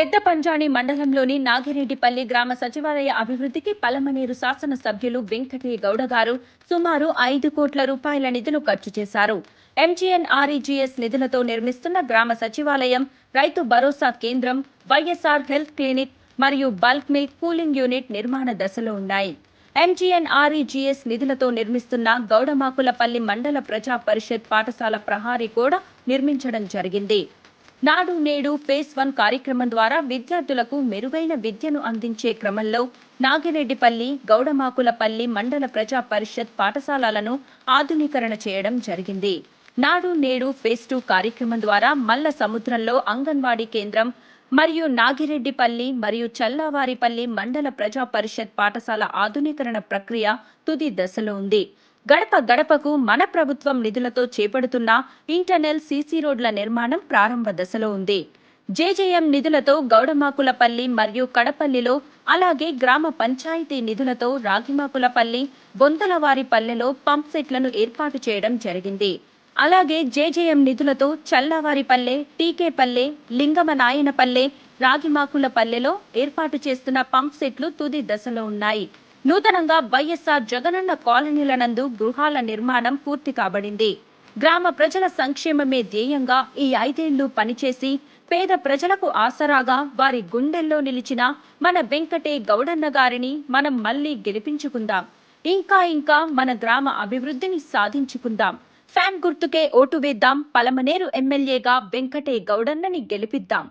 పెద్ద పంజాని మండలంలోని నాగిరెడ్డిపల్లి గ్రామ సచివాలయ అభివృద్ధికి పలమనేరు శాసన సభ్యులు వెంకటే గౌడ గారు సుమారు 5 కోట్ల రూపాయల నిధులు ఖర్చు చేశారు. ఎంజీఎన్ఆర్ఈజీఎస్ నిధులతో నిర్మిస్తున్న గ్రామ సచివాలయం, రైతు భరోసా కేంద్రం, వైఎస్ఆర్ హెల్త్ క్లినిక్ మరియు బల్క్ మిల్క్ కూలింగ్ యూనిట్ నిర్మాణ దశలో ఉన్నాయి. ఎంజీఎన్ఆర్ఈజీఎస్ నిధులతో నిర్మిస్తున్న గౌడమాకులపల్లి మండల ప్రజా పరిషత్ పాఠశాల ప్రహారీ కూడా నిర్మించడం జరిగింది. నాడు నేడు ఫేజ్ 1 కార్యక్రమం ద్వారా విద్యార్థులకు మెరుగైన విద్యను అందించే క్రమంలో నాగిరెడ్డిపల్లి, గౌడమాకులపల్లి మండల ప్రజా పరిషత్ పాఠశాలలను ఆధునీకరణ చేయడం జరిగింది. నాడు నేడు ఫేజ్ 2 కార్యక్రమం ద్వారా మల్ల సముద్రంలో అంగన్వాడీ కేంద్రం మరియు నాగిరెడ్డిపల్లి మరియు చల్లావారిపల్లి మండల ప్రజా పరిషత్ పాఠశాల ఆధునీకరణ ప్రక్రియ తుది దశలో ఉంది. గడప గడపకు మన ప్రభుత్వం నిధులతో చేపడుతున్న ఇంటర్నల్ సీసీ రోడ్ల నిర్మాణం ప్రారంభ దశలో ఉంది. జేజేఎం నిధులతో గౌడమాకులపల్లి మరియు కడపల్లిలో, అలాగే గ్రామ పంచాయతీ నిధులతో రాగిమాకులపల్లి, బొంతలవారిపల్లెలో పంప్ సెట్లను ఏర్పాటు చేయడం జరిగింది. అలాగే జేజేఎం నిధులతో చల్లవారిపల్లె, టీకేపల్లె, లింగమనాయనపల్లె, రాగిమాకులపల్లెలో ఏర్పాటు చేస్తున్న పంప్ సెట్లు తుది దశలో ఉన్నాయి. నూతనంగా వైఎస్ఆర్ జగనన్న కాలనీల నందు గృహాల నిర్మాణం పూర్తి కాబడింది. గ్రామ ప్రజల సంక్షేమమే ధ్యేయంగా ఈ 5 ఏళ్లు పనిచేసి పేద ప్రజలకు ఆసరాగా వారి గుండెల్లో నిలిచిన మన వెంకటే గౌడన్న గారిని మనం మళ్ళీ గెలిపించుకుందాం. ఇంకా మన గ్రామ అభివృద్ధిని సాధించుకుందాం. ఫ్యాన్ గుర్తుకే ఓటు వేద్దాం. పలమనేరు ఎమ్మెల్యేగా వెంకటే గౌడన్నని గెలిపిద్దాం.